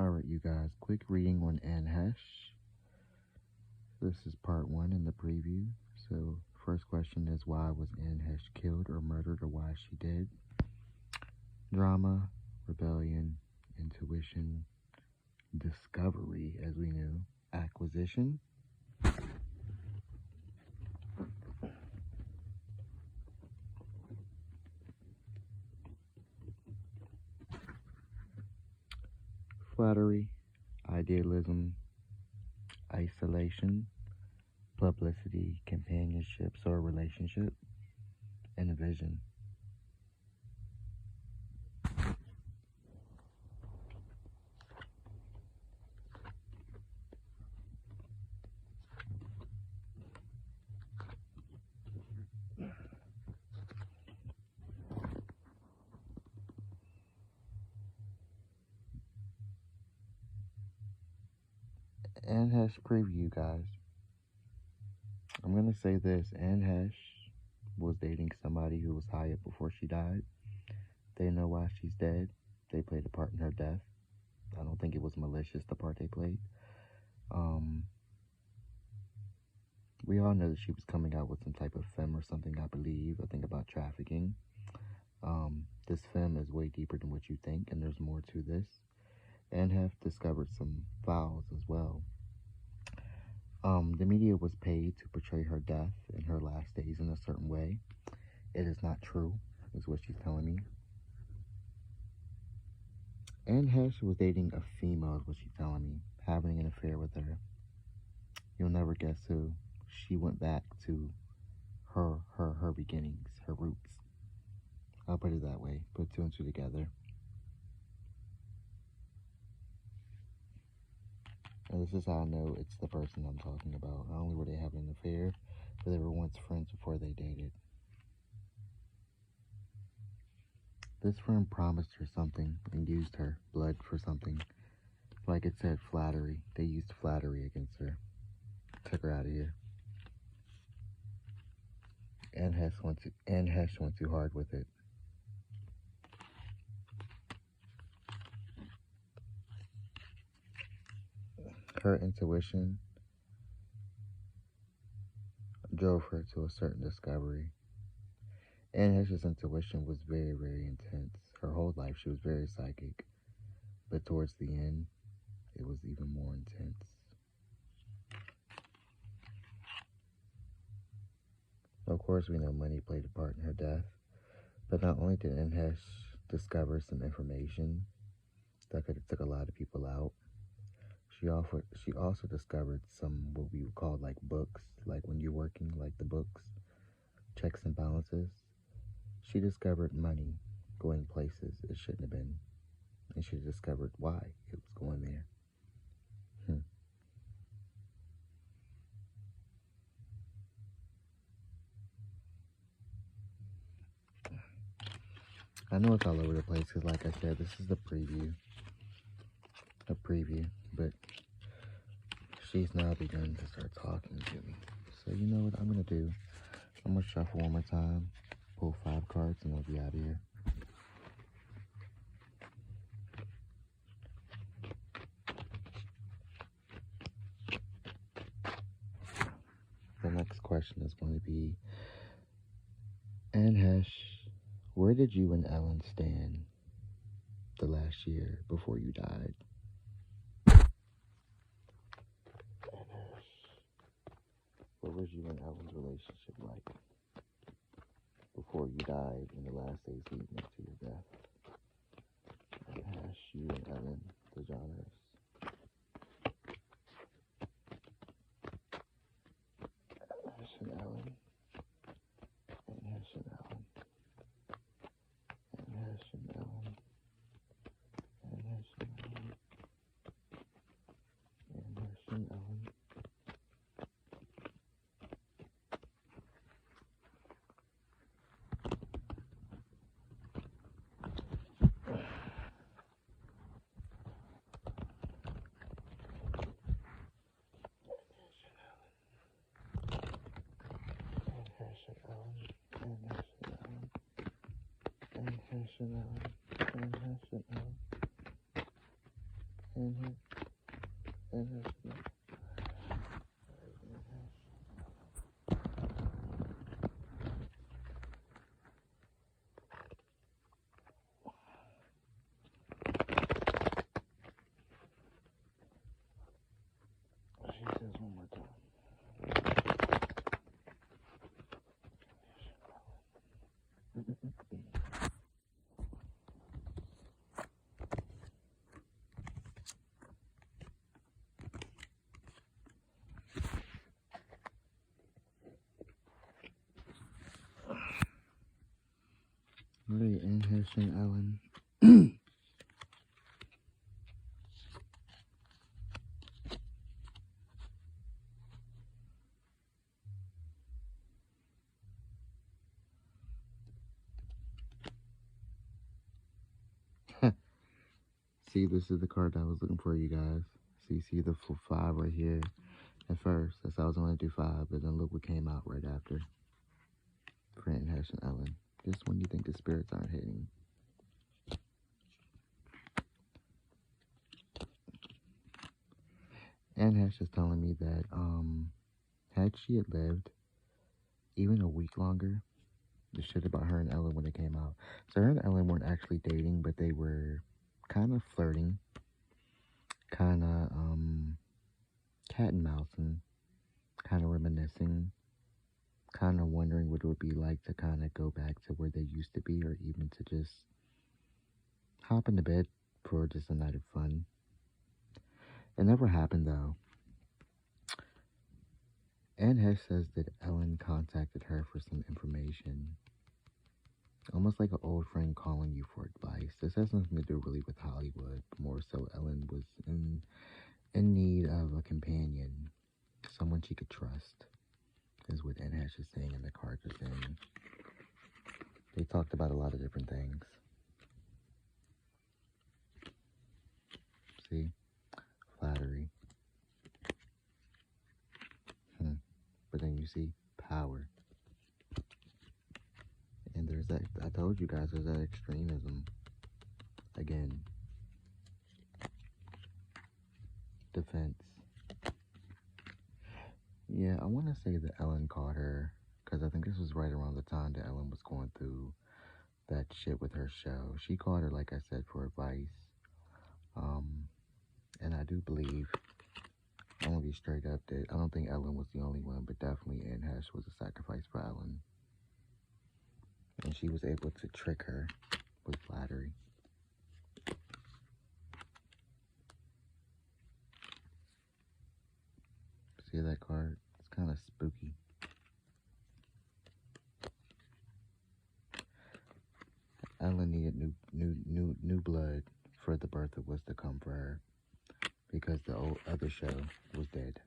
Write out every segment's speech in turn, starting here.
Alright, you guys, quick reading on heche. This is part 1 in the preview. So, first question is, why was heche killed or murdered, or why she did? Drama, rebellion, intuition, discovery, as we knew, acquisition. Flattery, idealism, isolation, publicity, companionships or relationship, and vision. heche preview, guys. I'm gonna say this: heche was dating somebody who was high up before she died. They know why she's dead. They played a part in her death. I don't think it was malicious, the part they played. We all know that she was coming out with some type of femme or something, I believe. I think about trafficking. This femme is way deeper than what you think, and there's more to this. And have discovered some files as well. The media was paid to portray her death and her last days in a certain way. It is not true, is what she's telling me. heche was dating a female, is what she's telling me, having an affair with her. You'll never guess who. She went back to her beginnings, her roots. I'll put it that way. Put two and two together. And this is how I know it's the person I'm talking about. Not only were they having an affair, but they were once friends before they dated. This friend promised her something and used her blood for something. Like it said, flattery. They used flattery against her. Took her out of here. heche went too hard with it. Her intuition drove her to a certain discovery. heche's intuition was very, very intense. Her whole life, she was very psychic. But towards the end, it was even more intense. Of course, we know money played a part in her death. But not only did heche discover some information that could have took a lot of people out, she also discovered some, what we would call like books, like when you're working, like the books, checks and balances. She discovered money going places it shouldn't have been, and she discovered why it was going there. I know it's all over the place because, like I said, this is the preview. A preview, but she's now begun to start talking to me. So you know what I'm going to do? I'm going to shuffle one more time, pull 5 cards, and I'll be out of here. The next question is going to be, heche, where did you and Ellen stand the last year before you died? What was you and Ellen's relationship like before you died in the last days leading up to your death? heche, you and Ellen, the genres. heche and Ellen. heche and Ellen. heche and Ellen. heche and Ellen. heche and Ellen. She says one more time. Alright, and heche and Ellen. See, this is the card that I was looking for, you guys. See the 5 right here. At first, I thought I was going to do 5, but then look what came out right after. For and heche and Ellen. Just when you think the spirits aren't hitting. And heche is telling me that had she had lived even a week longer, the shit about her and Ellen when it came out. So her and Ellen weren't actually dating, but they were kind of flirting, kind of cat and mousing, kind of reminiscing, kind of wondering what it would be like to kind of go back to where they used to be, or even to just hop into bed for just a night of fun. It never happened though. And heche says that Ellen contacted her for some information. Almost like an old friend calling you for advice. This has nothing to do really with Hollywood. More so, Ellen was in need of a companion. Someone she could trust. Is what heche is saying and the cards are saying. They talked about a lot of different things. See? Flattery. But then you see power. And there's that, I told you guys, there's that extremism. Again. Defense. Yeah, I want to say that Ellen caught her, because I think this was right around the time that Ellen was going through that shit with her show. She called her, like I said, for advice. And I do believe, I'm going to be straight up, that I don't think Ellen was the only one, but definitely heche was a sacrifice for Ellen. And she was able to trick her with flattery. See that card? It's kind of spooky. Ellen needed new blood for the birth that was to come for her, because the other show was dead.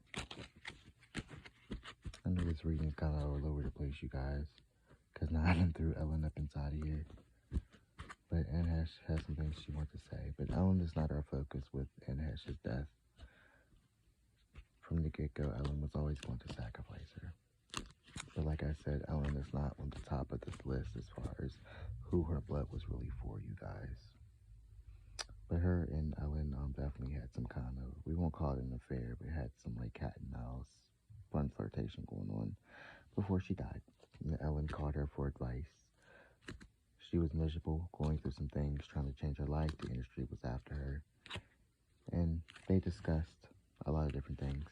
I know this reading's kind of all over the place, you guys, because now I done threw Ellen up inside of here. But heche has some things she wants to say. But Ellen is not our focus with heche's death. From the get-go, Ellen was always going to sacrifice her. But like I said, Ellen is not on the top of this list as far as who her blood was really for, you guys. But her and Ellen definitely had some kind of, we won't call it an affair, but had some like cat and mouse, fun flirtation going on before she died. And Ellen called her for advice. She was miserable, going through some things, trying to change her life. The industry was after her. And they discussed a lot of different things.